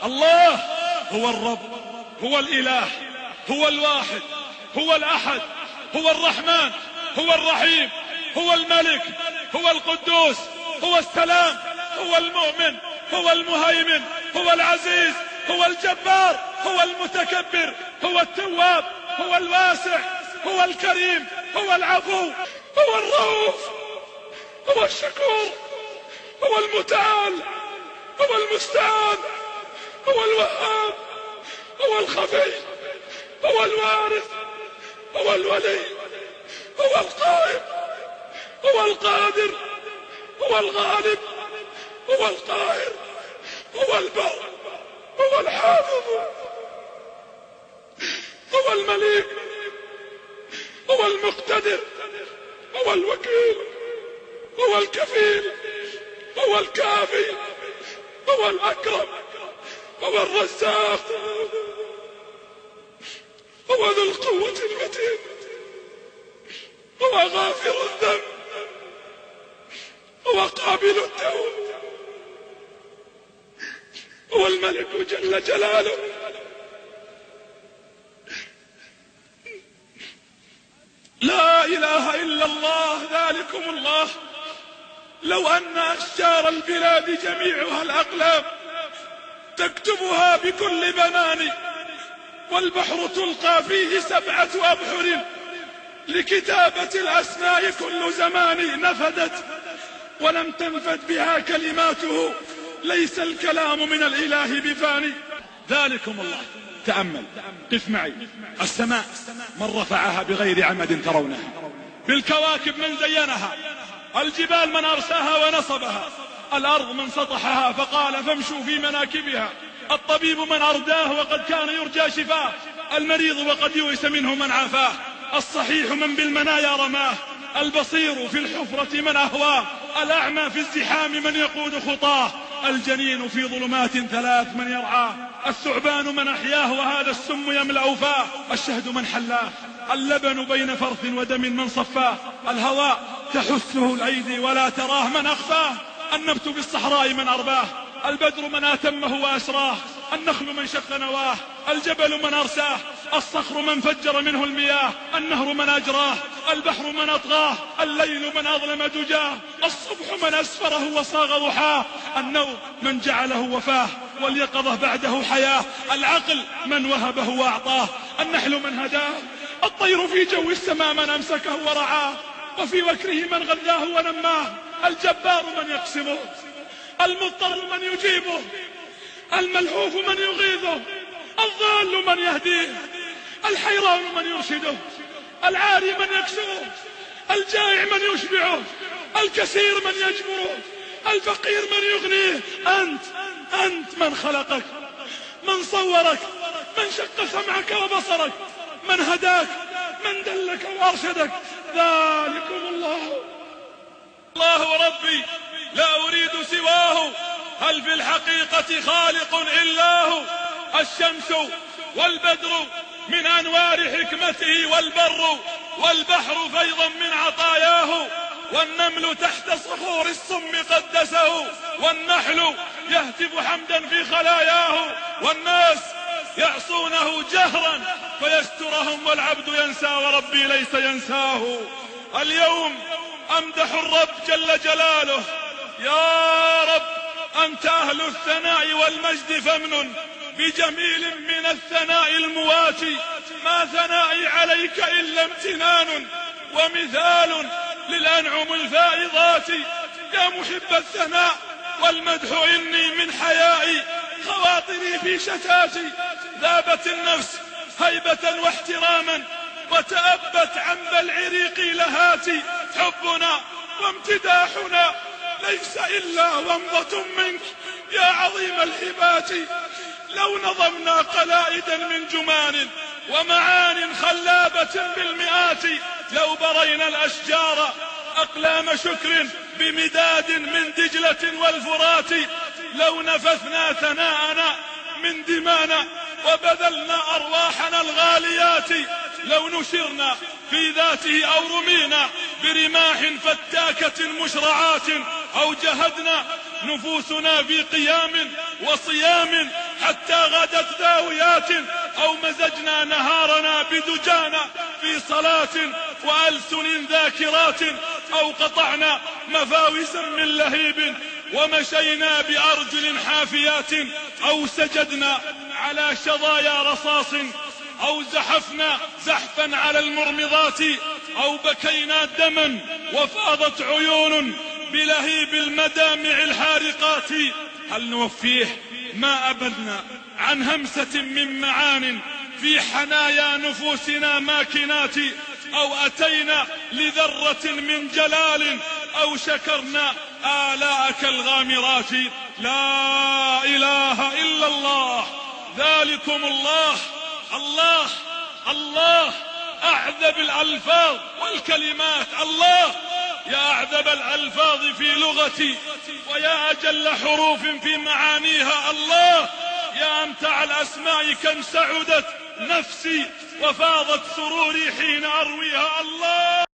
الله هو الرب، هو الإله، هو الواحد، هو الأحد، هو الرحمن، هو الرحيم، هو الملك، هو القدوس، هو السلام، هو المؤمن، هو المهيمن، هو العزيز، هو الجبار، هو المتكبر، هو التواب، هو الواسع، هو الكريم، هو العفو، هو الرؤوف، هو الشكور، هو المتعال، هو المستعان، هو الوهاب، هو الخفي، هو الوارث، هو الولي، هو القائم، هو القادر، هو الغالب، هو القاهر، هو البر، هو الحافظ، هو المليك، هو المقتدر، هو الوكيل، هو الكفيل، هو الكافي، هو الأكرم، هو الرزاق، هو ذو القوة المتين، هو غافر الذنب، هو قابل التوب، هو الملك جل جلاله. لا إله إلا الله، ذلكم الله. لو أن أشجار البلاد جميعها الأقلام تكتبها بكل بنان، والبحر تلقى فيه 7 أبحر لكتابة الأسماء كل زمان نفدت، ولم تنفد بها كلماته، ليس الكلام من الإله بفاني. ذلكم الله. تأمل، قف معي. السماء من رفعها بغير عمد ترونها، بالكواكب من زينها، الجبال من أرساها ونصبها، الأرض من سطحها فقال فامشوا في مناكبها، الطبيب من أرداه وقد كان يرجى شفاه، المريض وقد يؤس منه من عافاه، الصحيح من بالمنايا رماه، البصير في الحفرة من أهواه، الأعمى في الزحام من يقود خطاه، الجنين في ظلمات 3 من يرعاه، الثعبان من أحياه وهذا السم يملأ فاه، الشهد من حلاه، اللبن بين فرث ودم من صفاه، الهواء تحسه الأيدي ولا تراه من أخفاه، النبت بالصحراء من أرباه، البدر من آتمه وأسراه، النخل من شق نواه، الجبل من أرساه، الصخر من فجر منه المياه، النهر من أجراه، البحر من أطغاه، الليل من أظلم دجاه، الصبح من أسفره وصاغ ضحاه، النوم من جعله وفاه، واليقظة بعده حياة، العقل من وهبه وأعطاه، النحل من هداه، الطير في جو السماء من أمسكه ورعاه، وفي وكره من غذاه ونماه، الجبار من يقسمه، المضطر من يجيبه، الملهوف من يغيظه، الضال من يهديه، الحيران من يرشده، العاري من يكسره، الجائع من يشبعه، الكثير من يجبره، الفقير من يغنيه. أنت من خلقك، من صورك، من شق سمعك وبصرك، من هداك، من دلك وأرشدك. ذلكم الله. الله ربي لا أريد سواه، هل في الحقيقة خالق إلا هو؟ الشمس والبدر من أنوار حكمته، والبر والبحر فيضا من عطاياه، والنمل تحت صخور الصم قدسه، والنحل يهتف حمدا في خلاياه، والناس يعصونه جهرا فيسترهم، والعبد ينسى وربي ليس ينساه. اليوم أمدح الرب جل جلاله، يا رب أنت أهل الثناء والمجد، فمن بجميل من الثناء المواتي، ما ثنائي عليك إلا امتنان، ومثال للأنعم الفائضات. يا محب الثناء والمدح إني من حيائي، خواطري في شتاتي، ذابت النفس هيبة واحتراما، وتأبت عن بلع ريقي لهاتي. حبنا وامتداحنا ليس إلا ومضة منك يا عظيم الهبات. لو نظمنا قلائدا من جمان ومعان خلابة بالمئات، لو برينا الأشجار أقلام شكر بمداد من دجلة والفرات، لو نفثنا ثناءنا من دمانا وبذلنا أرواحنا الغاليات، لو نشرنا في ذاته أو رمينا برماح فتاكة مشرعات، أو جهدنا نفوسنا في قيام وصيام حتى غدت ذاويات، أو مزجنا نهارنا بدجانا في صلاة وألسن ذاكرات، أو قطعنا مفاوزا من لهيب ومشينا بأرجل حافيات، أو سجدنا على شظايا رصاص، أو زحفنا زحفا على المرمضات، أو بكينا دما وفاضت عيون بلهيب المدامع الحارقات. هل نوفيه ما أبدنا عن همسة من معان في حنايا نفوسنا ماكنات، أو أتينا لذرة من جلال، أو شكرنا آلاءك الغامرات. لا إله إلا الله، ذلكم الله. الله الله أعذب الألفاظ والكلمات، الله يا أعذب الألفاظ في لغتي، ويا أجل حروف في معانيها. الله يا أمتع الأسماء، كم سعدت نفسي وفاضت سروري حين أرويها. الله